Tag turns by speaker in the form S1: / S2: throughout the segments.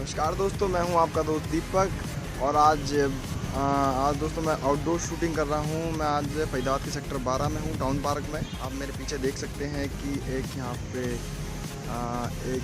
S1: नमस्कार दोस्तों, मैं हूं आपका दोस्त दीपक। और आज दोस्तों मैं आउटडोर शूटिंग कर रहा हूं। मैं आज फरीदाबाद के सेक्टर 12 में हूं, टाउन पार्क में। आप मेरे पीछे देख सकते हैं कि एक यहाँ पे एक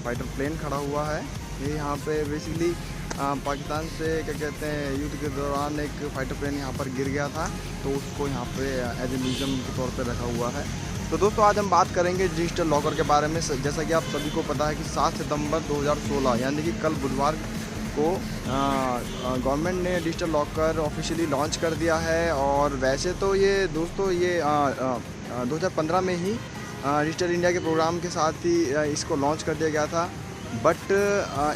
S1: फाइटर प्लेन खड़ा हुआ है। ये यहाँ पे बेसिकली पाकिस्तान से क्या कहते हैं युद्ध के दौरान एक फाइटर प्लेन यहाँ पर गिर गया था, तो उसको यहाँ पे एज ए म्यूज़ियम के तौर पे रखा हुआ है। तो दोस्तों आज हम बात करेंगे डिजिटल लॉकर के बारे में। जैसा कि आप सभी को पता है कि 7 सितंबर 2016 यानी कि कल बुधवार को गवर्नमेंट ने डिजिटल लॉकर ऑफिशियली लॉन्च कर दिया है। और वैसे तो ये दोस्तों ये 2015 में ही डिजिटल इंडिया के प्रोग्राम के साथ ही इसको लॉन्च कर दिया गया था। बट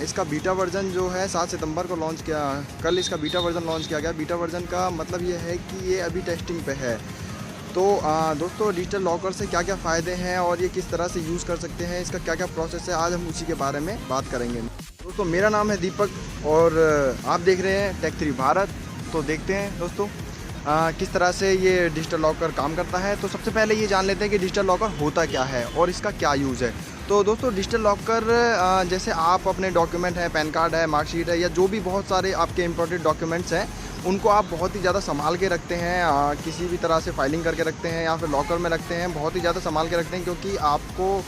S1: इसका बीटा वर्जन जो है 7 सितंबर को लॉन्च किया, कल इसका बीटा वर्जन लॉन्च किया गया। बीटा वर्जन का मतलब ये है कि ये अभी टेस्टिंग पे है। तो दोस्तों डिजिटल लॉकर से क्या क्या फ़ायदे हैं और ये किस तरह से यूज़ कर सकते हैं, इसका क्या क्या प्रोसेस है, आज हम उसी के बारे में बात करेंगे। दोस्तों मेरा नाम है दीपक और आप देख रहे हैं टेक3 भारत। तो देखते हैं दोस्तों किस तरह से ये डिजिटल लॉकर काम करता है। तो सबसे पहले ये जान लेते हैं कि डिजिटल लॉकर होता क्या है और इसका क्या यूज़ है। तो दोस्तों डिजिटल लॉकर जैसे आप अपने डॉक्यूमेंट है, पैन कार्ड है, मार्कशीट है, या जो भी बहुत सारे आपके इम्पोर्टेंट डॉक्यूमेंट्स हैं, उनको आप बहुत ही ज़्यादा संभाल के रखते हैं। किसी भी तरह से फाइलिंग करके रखते हैं या फिर लॉकर में रखते हैं, बहुत ही ज़्यादा संभाल के रखते हैं, क्योंकि आपको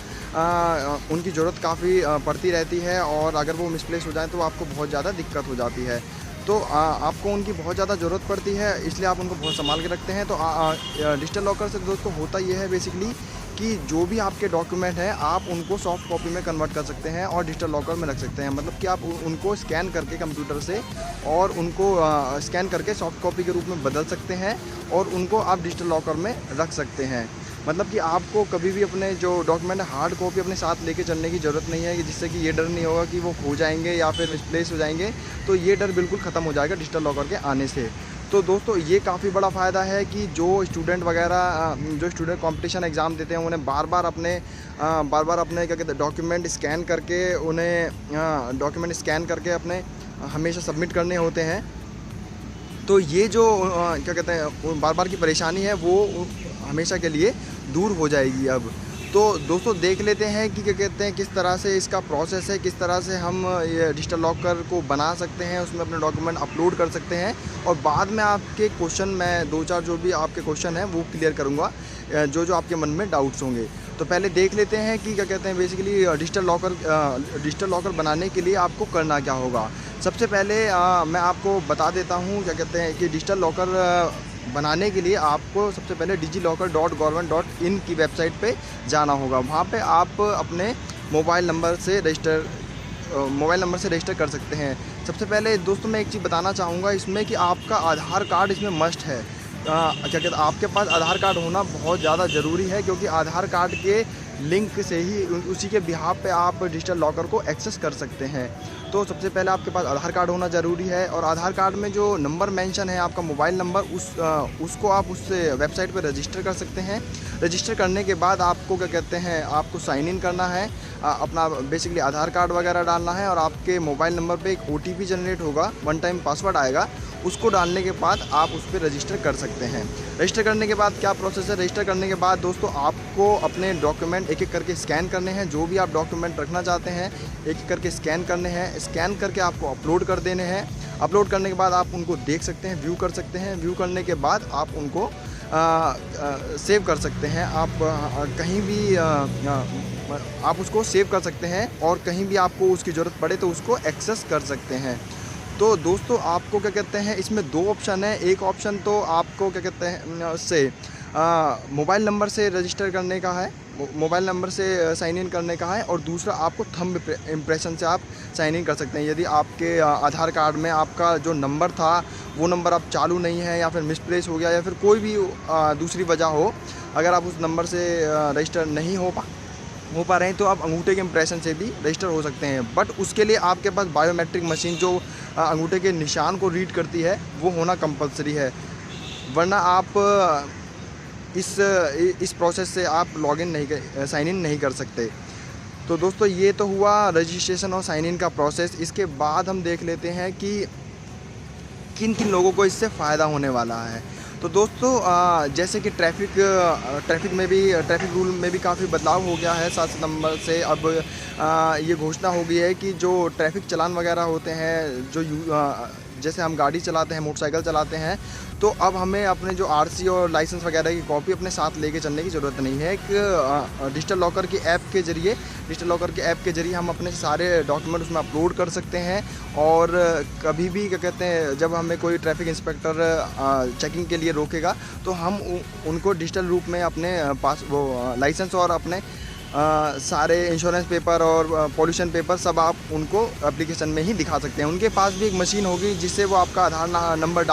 S1: उनकी ज़रूरत काफ़ी पड़ती रहती है। और अगर वो मिसप्लेस हो जाए तो आपको बहुत ज़्यादा दिक्कत हो जाती है। तो आपको उनकी बहुत ज़्यादा ज़रूरत पड़ती है, इसलिए आप उनको बहुत संभाल के रखते हैं। तो डिजिटल लॉकर से दोस्तों होता ये है बेसिकली कि जो भी आपके डॉक्यूमेंट हैं आप उनको सॉफ्ट कॉपी में कन्वर्ट कर सकते हैं और डिजिटल लॉकर में रख सकते हैं। मतलब कि आप उनको स्कैन करके कंप्यूटर से और उनको स्कैन करके सॉफ्ट कॉपी के रूप में बदल सकते हैं और उनको आप डिजिटल लॉकर में रख सकते हैं। मतलब कि आपको कभी भी अपने जो डॉक्यूमेंट हार्ड कॉपी अपने साथ लेके चलने की ज़रूरत नहीं है, कि जिससे कि ये डर नहीं होगा कि वो खो जाएंगे या फिर मिसप्लेस हो जाएंगे। तो ये डर बिल्कुल ख़त्म हो जाएगा डिजिटल लॉकर के आने से। तो दोस्तों ये काफ़ी बड़ा फ़ायदा है कि जो स्टूडेंट कंपटीशन एग्ज़ाम देते हैं, उन्हें बार बार अपने क्या कहते हैं डॉक्यूमेंट स्कैन करके अपने हमेशा सबमिट करने होते हैं। तो ये जो क्या कहते हैं बार बार की परेशानी है वो हमेशा के लिए दूर हो जाएगी अब। तो दोस्तों देख लेते हैं कि क्या कहते हैं किस तरह से इसका प्रोसेस है, किस तरह से हम ये डिजिटल लॉकर को बना सकते हैं, उसमें अपने डॉक्यूमेंट अपलोड कर सकते हैं। और बाद में आपके क्वेश्चन, मैं 2-4 जो भी आपके क्वेश्चन हैं वो क्लियर करूँगा, जो आपके मन में डाउट्स होंगे। तो पहले देख लेते हैं कि क्या कहते हैं बेसिकली डिजिटल लॉकर बनाने के लिए आपको करना क्या होगा। सबसे पहले मैं आपको बता देता हूँ क्या कहते हैं कि डिजिटल लॉकर बनाने के लिए आपको सबसे पहले digilocker.government.in की वेबसाइट पे जाना होगा। वहाँ पे आप अपने मोबाइल नंबर से रजिस्टर कर सकते हैं। सबसे पहले दोस्तों मैं एक चीज़ बताना चाहूँगा इसमें कि आपका आधार कार्ड इसमें मस्ट है। क्या कहते हैं आपके पास आधार कार्ड होना बहुत ज़्यादा ज़रूरी है, क्योंकि आधार कार्ड के लिंक से ही उसी के बिहाफ पे आप डिजिटल लॉकर को एक्सेस कर सकते हैं। तो सबसे पहले आपके पास आधार कार्ड होना ज़रूरी है। और आधार कार्ड में जो नंबर मेंशन है आपका मोबाइल नंबर, उसको आप उस वेबसाइट पर रजिस्टर कर सकते हैं। रजिस्टर करने के बाद आपको क्या कहते हैं आपको साइन इन करना है, अपना बेसिकली आधार कार्ड वगैरह डालना है, और आपके मोबाइल नंबर पे एक OTP जनरेट होगा, 1 टाइम पासवर्ड आएगा। उसको डालने के बाद आप उस पर रजिस्टर कर सकते हैं। रजिस्टर करने के बाद क्या प्रोसेस है, रजिस्टर करने के बाद दोस्तों आपको अपने डॉक्यूमेंट एक एक करके स्कैन करने हैं। जो भी आप डॉक्यूमेंट रखना चाहते हैं एक एक करके स्कैन करने हैं। स्कैन करके आपको अपलोड कर देने हैं। अपलोड करने के बाद आप उनको देख सकते हैं, व्यू कर सकते हैं। व्यू करने के बाद आप उनको सेव कर सकते हैं। आप कहीं भी आप उसको सेव कर सकते हैं और कहीं भी आपको उसकी ज़रूरत पड़े तो उसको एक्सेस कर सकते हैं। तो दोस्तों आपको क्या कहते हैं इसमें 2 ऑप्शन है। एक ऑप्शन तो आपको क्या कहते हैं उससे मोबाइल नंबर से रजिस्टर करने का है, मोबाइल नंबर से साइन इन करने का है, और दूसरा आपको थंब इम्प्रेशन से आप साइन इन कर सकते हैं। यदि आपके आधार कार्ड में आपका जो नंबर था वो नंबर अब चालू नहीं है, या फिर मिसप्लेस हो गया, या फिर कोई भी दूसरी वजह हो, अगर आप उस नंबर से रजिस्टर नहीं हो पा रहे हैं तो आप अंगूठे के इम्प्रेशन से भी रजिस्टर हो सकते हैं। बट उसके लिए आपके पास बायोमेट्रिक मशीन जो अंगूठे के निशान को रीड करती है वो होना कंपलसरी है, वरना आप इस प्रोसेस से आप साइन इन नहीं कर सकते। तो दोस्तों ये तो हुआ रजिस्ट्रेशन और साइन इन का प्रोसेस। इसके बाद हम देख लेते हैं कि किन किन लोगों को इससे फ़ायदा होने वाला है। तो दोस्तों जैसे कि ट्रैफिक रूल में भी काफ़ी बदलाव हो गया है 7 सितंबर से। अब ये घोषणा हो गई है कि जो ट्रैफिक चालान वगैरह होते हैं, जैसे हम गाड़ी चलाते हैं, मोटरसाइकिल चलाते हैं, तो अब हमें अपने जो आरसी और लाइसेंस वगैरह की कॉपी अपने साथ लेके चलने की ज़रूरत नहीं है। एक डिजिटल लॉकर की ऐप के ज़रिए हम अपने सारे डॉक्यूमेंट उसमें अपलोड कर सकते हैं। और कभी भी क्या कहते हैं, जब हमें कोई ट्रैफिक इंस्पेक्टर चेकिंग के लिए रोकेगा तो हम उनको डिजिटल रूप में अपने पास वो लाइसेंस और अपने सारे इंश्योरेंस पेपर और पॉल्यूशन पेपर सब आप उनको एप्लीकेशन में ही दिखा सकते हैं। उनके पास भी एक मशीन होगी जिससे वो आपका आधार नंबर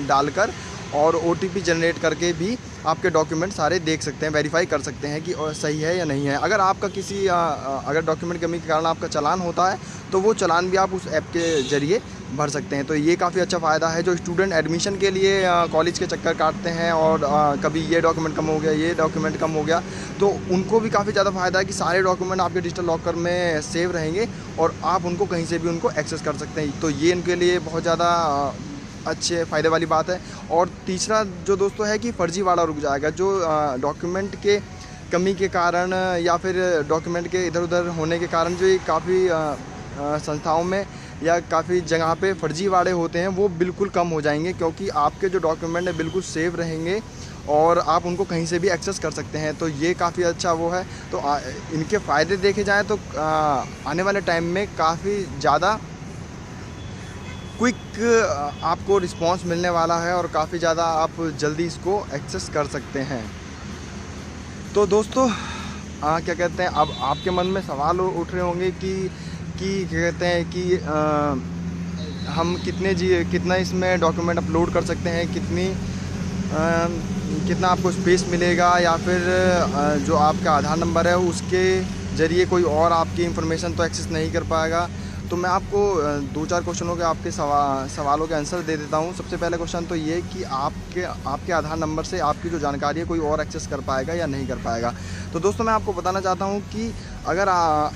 S1: डालकर और OTP जनरेट करके भी आपके डॉक्यूमेंट सारे देख सकते हैं, वेरीफाई कर सकते हैं कि सही है या नहीं है। अगर आपका अगर डॉक्यूमेंट कमी के कारण आपका चालान होता है तो वो चालान भी आप उस ऐप के ज़रिए भर सकते हैं। तो ये काफ़ी अच्छा फ़ायदा है जो स्टूडेंट एडमिशन के लिए कॉलेज के चक्कर काटते हैं और कभी ये डॉक्यूमेंट कम हो गया, ये डॉक्यूमेंट कम हो गया, तो उनको भी काफ़ी ज़्यादा फ़ायदा है कि सारे डॉक्यूमेंट आपके डिजिटल लॉकर में सेव रहेंगे और आप उनको कहीं से भी उनको एक्सेस कर सकते हैं। तो ये इनके लिए बहुत ज़्यादा अच्छे फ़ायदे वाली बात है। और तीसरा जो दोस्तों है कि फर्जीवाड़ा रुक जाएगा। जो डॉक्यूमेंट के कमी के कारण या फिर डॉक्यूमेंट के इधर उधर होने के कारण जो काफ़ी संस्थाओं में या काफ़ी जगह पे फर्जीवाड़े होते हैं वो बिल्कुल कम हो जाएंगे, क्योंकि आपके जो डॉक्यूमेंट है बिल्कुल सेव रहेंगे और आप उनको कहीं से भी एक्सेस कर सकते हैं। तो ये काफ़ी अच्छा वो है। तो इनके फ़ायदे देखे जाएँ तो आने वाले टाइम में काफ़ी ज़्यादा क्विक आपको रिस्पांस मिलने वाला है और काफ़ी ज़्यादा आप जल्दी इसको एक्सेस कर सकते हैं। तो दोस्तों क्या कहते हैं, अब आपके मन में सवाल उठ रहे होंगे कि क्या कहते हैं कि हम कितना इसमें डॉक्यूमेंट अपलोड कर सकते हैं, कितना आपको स्पेस मिलेगा, या फिर जो आपका आधार नंबर है उसके ज़रिए कोई और आपकी इंफॉर्मेशन तो एक्सेस नहीं कर पाएगा। तो मैं आपको 2-4 क्वेश्चनों के आपके सवालों के आंसर दे देता हूँ। सबसे पहला क्वेश्चन तो ये कि आपके आधार नंबर से आपकी जो जानकारी है कोई और एक्सेस कर पाएगा या नहीं कर पाएगा। तो दोस्तों मैं आपको बताना चाहता हूँ कि अगर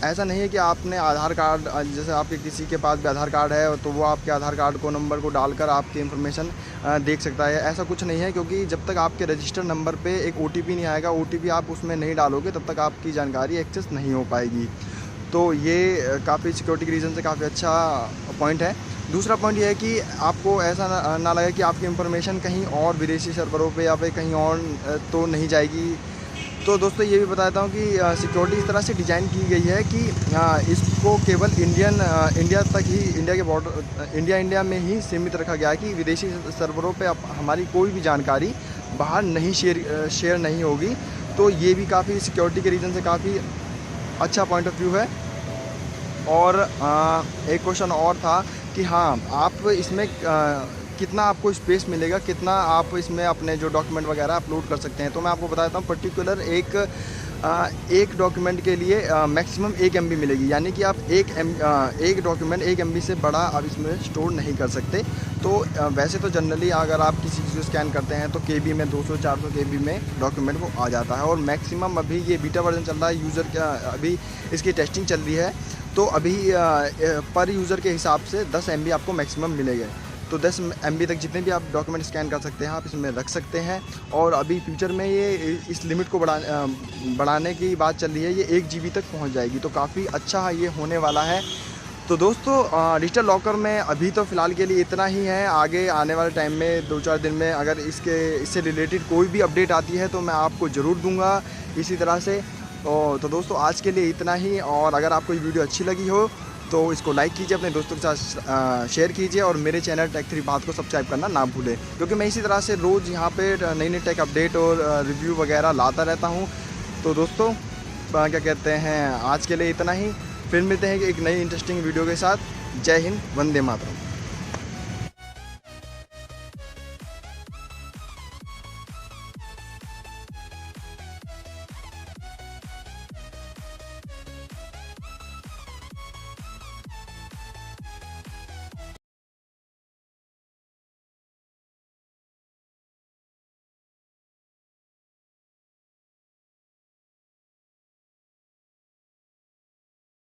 S1: ऐसा नहीं है कि आपने आधार कार्ड, जैसे आपके किसी के पास भी आधार कार्ड है तो वो आपके आधार कार्ड को नंबर को डालकर आपकी इन्फॉर्मेशन देख सकता है। ऐसा कुछ नहीं है, क्योंकि जब तक आपके रजिस्टर्ड नंबर पे एक OTP नहीं आएगा, OTP आप उसमें नहीं डालोगे, तब तक आपकी जानकारी एक्सेस नहीं हो पाएगी। तो ये काफ़ी सिक्योरिटी के रीज़न से काफ़ी अच्छा पॉइंट है। दूसरा पॉइंट ये है कि आपको ऐसा ना लगे कि आपकी इंफॉर्मेशन कहीं और विदेशी सर्वरों पे या फिर कहीं और तो नहीं जाएगी। तो दोस्तों ये भी बताता हूँ कि सिक्योरिटी इस तरह से डिज़ाइन की गई है कि इसको केवल इंडिया तक ही, इंडिया के बॉर्डर इंडिया में ही सीमित रखा गया है कि विदेशी सर्वरों पे हमारी कोई भी जानकारी बाहर नहीं शेयर नहीं होगी। तो ये भी काफ़ी सिक्योरिटी के रीज़न से काफ़ी अच्छा पॉइंट ऑफ व्यू है। और एक क्वेश्चन और था कि हाँ, आप इसमें कितना आपको स्पेस मिलेगा, कितना आप इसमें अपने जो डॉक्यूमेंट वगैरह अपलोड कर सकते हैं। तो मैं आपको बताता हूँ पर्टिकुलर एक डॉक्यूमेंट के लिए मैक्सिमम 1 MB मिलेगी, यानी कि आप एक डॉक्यूमेंट 1 MB से बड़ा आप इसमें स्टोर नहीं कर सकते। तो वैसे तो जनरली अगर आप किसी चीज़ को स्कैन करते हैं तो KB में 200-400 KB में डॉक्यूमेंट वो आ जाता है। और मैक्सिमम अभी ये बीटा वर्जन चल रहा है, यूज़र का अभी इसकी टेस्टिंग चल रही है, तो अभी पर यूज़र के हिसाब से 10 MB आपको मैक्सिमम मिलेंगे। तो 10 MB तक जितने भी आप डॉक्यूमेंट स्कैन कर सकते हैं आप इसमें रख सकते हैं। और अभी फ्यूचर में ये इस लिमिट को बढ़ाने की बात चल रही है, ये 1 GB तक पहुंच जाएगी। तो काफ़ी अच्छा ये होने वाला है। तो दोस्तों डिजिटल लॉकर में अभी तो फ़िलहाल के लिए इतना ही है। आगे आने वाले टाइम में 2-4 दिन में अगर इससे रिलेटेड कोई भी अपडेट आती है तो मैं आपको ज़रूर दूँगा इसी तरह से। तो दोस्तों आज के लिए इतना ही। और अगर आपको ये वीडियो अच्छी लगी हो तो इसको लाइक कीजिए, अपने दोस्तों के साथ शेयर कीजिए और मेरे चैनल टेक3 बात को सब्सक्राइब करना ना भूलें, क्योंकि मैं इसी तरह से रोज़ यहाँ पे नई टेक अपडेट और रिव्यू वगैरह लाता रहता हूँ। तो दोस्तों क्या कहते हैं, आज के लिए इतना ही। फिर मिलते हैं एक नई इंटरेस्टिंग वीडियो के साथ। जय हिंद, वंदे मातरम।